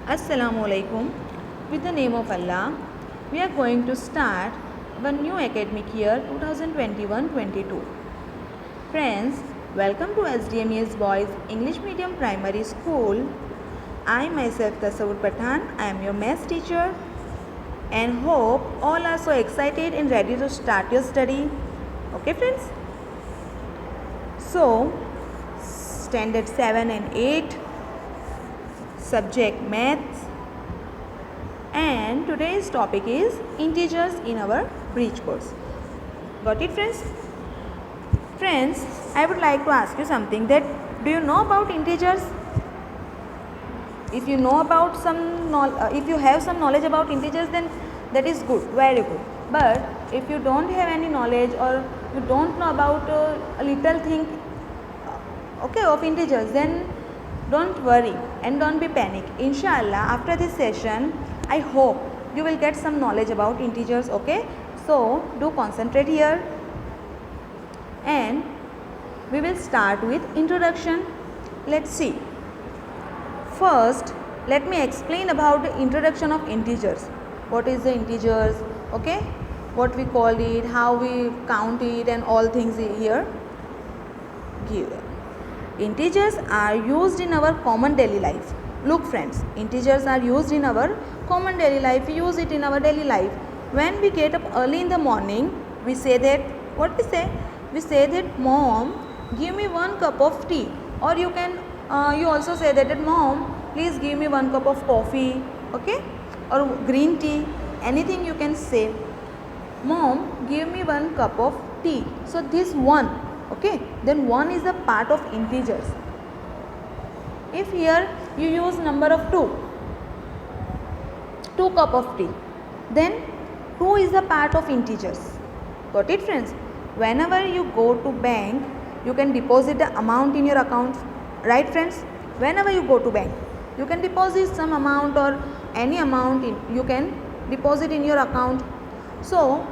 Assalamu alaikum. With the name of Allah, we are going to start our new academic year 2021-22. Friends, welcome to SDMES Boys English Medium Primary School. I myself Tasawwur Pathan, I am your maths teacher and hope all are so excited and ready to start your study. Okay friends? So, standard 7 and 8, subject maths, and today's topic is integers in our bridge course. Got it friends? Friends, I would like to ask you something, that do you know about integers? If you know about if you have some knowledge about integers, then that is good, very good. But if you don't have any knowledge or you don't know about a little thing of integers, then don't worry and don't be panic. Inshallah, after this session, I hope you will get some knowledge about integers. Okay, so do concentrate here and we will start with introduction. Let's see. First, let me explain about the introduction of integers. What is the integers? Okay, what we call it, how we count it, and all things here given. Integers are used in our common daily life. Look friends, integers are used in our common daily life. We use it in our daily life. When we get up early in the morning, we say that, what we say? We say that, Mom, give me 1 cup of tea. Or you can, you also say that, Mom, please give me 1 cup of coffee. Okay? Or green tea. Anything you can say. Mom, give me 1 cup of tea. So this 1. Okay, then 1 is a part of integers. If here you use number of 2 cup of tea, then 2 is a part of integers. Got it friends? Whenever you go to bank, you can deposit the amount in your account, right friends? Whenever you go to bank, you can deposit some amount or any amount you can deposit in your account. So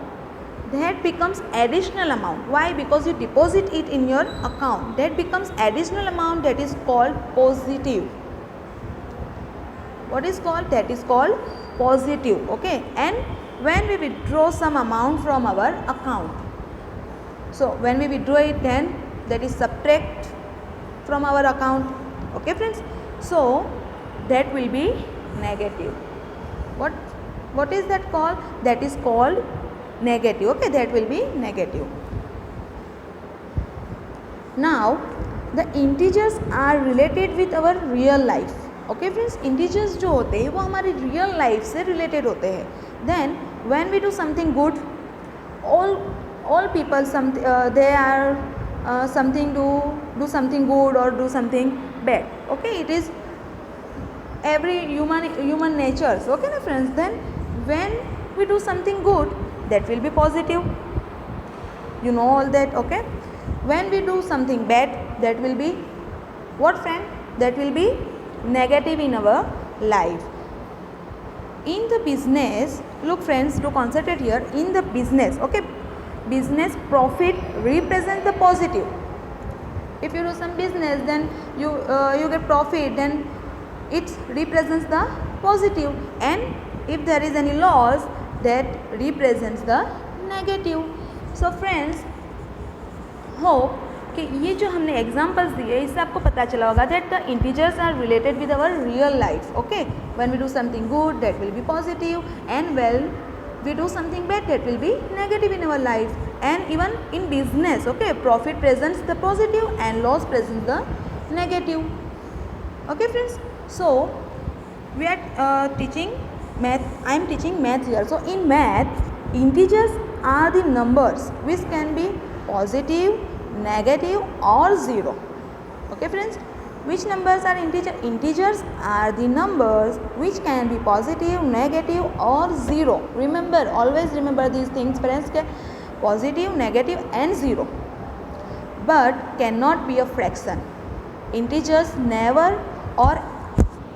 that becomes additional amount. Why? Because you deposit it in your account. That becomes additional amount, that is called positive. What is called? That is called positive. Okay, and when we withdraw some amount from our account, so when we withdraw it, then that is subtract from our account. Okay friends, so that will be negative. What is that called? That is called negative. Okay, that will be negative. Now the integers are related with our real life. Okay friends, integers जो होते हैं वो हमारी real life से related होते हैं. Then when we do something good, all people they are something do something good or do something bad. Okay, it is every human natures. Okay na friends, then when we do something good, that will be positive. You know all that. Okay, when we do something bad, that will be what friend? That will be negative in our life. In the business, look friends, to concentrate here. In the business, okay, business profit represents the positive. If you do some business, then you get profit, then it represents the positive, and if there is any loss, that represents the negative. So friends, hope कि ये जो हमने examples दिए इससे आपको पता चला होगा that the integers are related with our real life. Okay, when we do something good, that will be positive, and well we do something bad, that will be negative in our life. And even in business, okay, profit presents the positive and loss presents the negative. Okay friends, so we are teaching math. I am teaching math here. So in math, integers are the numbers which can be positive, negative or 0. Okay friends, which numbers are integer? Integers are the numbers which can be positive, negative or 0. Remember, always remember these things friends, positive, negative and 0, but cannot be a fraction. Integers never or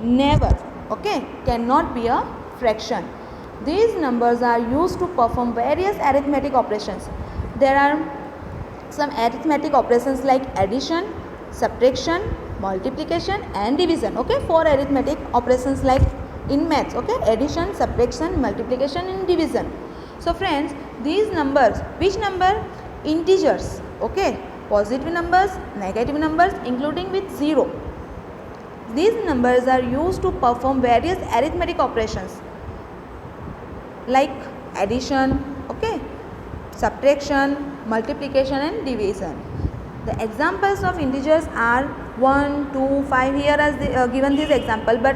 never, okay, cannot be a fraction. These numbers are used to perform various arithmetic operations. There are some arithmetic operations like addition, subtraction, multiplication and division. Okay, 4 arithmetic operations like in maths. Okay, addition, subtraction, multiplication and division. So friends, these numbers, which number? Integers. Okay, positive numbers, negative numbers including with 0. These numbers are used to perform various arithmetic operations like addition, okay, subtraction, multiplication and division. The examples of integers are 1, 2, 5. Here as given this example, but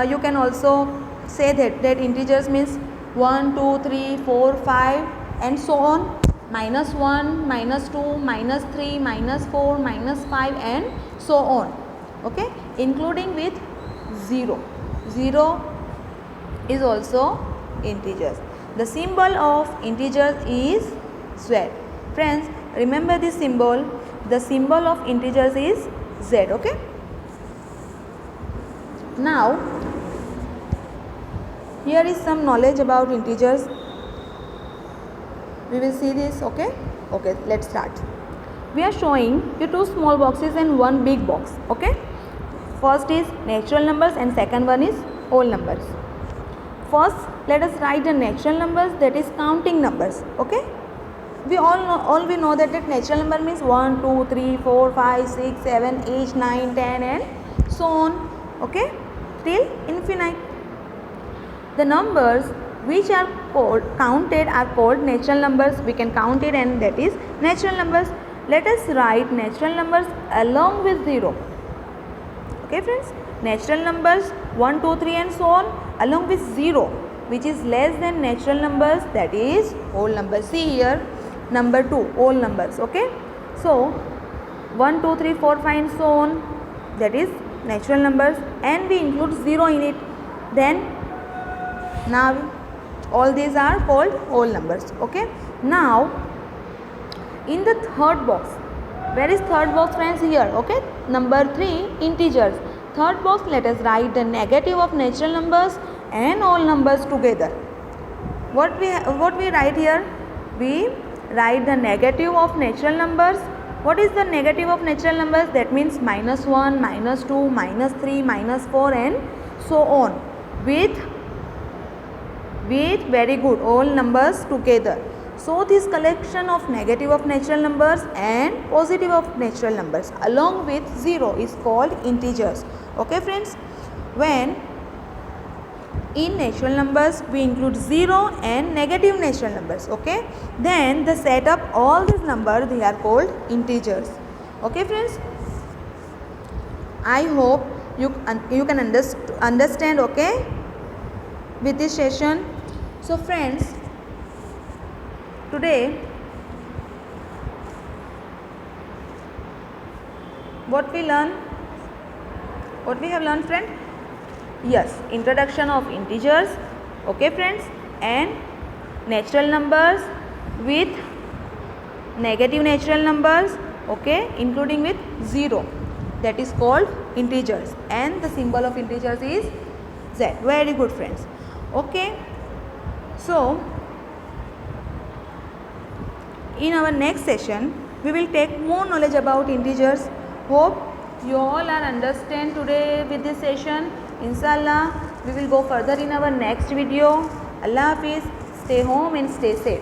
you can also say that integers means 1, 2, 3, 4, 5 and so on. Minus 1, minus 2, minus 3, minus 4, minus 5 and so on. Okay, including with 0. 0 is also integers. The symbol of integers is Z. Friends, remember this symbol. The symbol of integers is Z. Okay. Now, here is some knowledge about integers. We will see this. Okay. Okay. Let's start. We are showing you 2 small boxes and 1 big box. Okay. First is natural numbers and second one is whole numbers. First, let us write the natural numbers, that is counting numbers. Okay. We know that natural number means 1, 2, 3, 4, 5, 6, 7, 8, 9, 10 and so on. Okay, till infinite. The numbers which are counted are called natural numbers. We can count it and that is natural numbers. Let us write natural numbers along with 0. Okay friends, natural numbers 1, 2, 3 and so on along with 0 which is less than natural numbers, that is whole numbers. See here, number 2, whole numbers. Okay, so 1, 2, 3, 4, 5 and so on, that is natural numbers and we include 0 in it. Then now all these are called whole numbers. Okay, now in the third box, where is third box friends? Here. Okay, number 3, integers. Third box, let us write the negative of natural numbers and all numbers together. What we write here? We write the negative of natural numbers. What is the negative of natural numbers? That means minus 1, minus 2, minus 3, minus 4 and so on with very good all numbers together. So this collection of negative of natural numbers and positive of natural numbers along with 0 is called integers. Okay friends, when in natural numbers we include 0 and negative natural numbers, okay, then the set up all these numbers, they are called integers. Okay friends, I hope you can understand, okay, with this session. So friends, today what we have learned friend? Yes, introduction of integers, okay friends, and natural numbers with negative natural numbers, okay, including with 0, that is called integers and the symbol of integers is Z. Very good friends. Okay, so in our next session we will take more knowledge about integers. Hope you all are understand today with this session. Inshallah, we will go further in our next video. Allah Hafiz. Stay home and stay safe.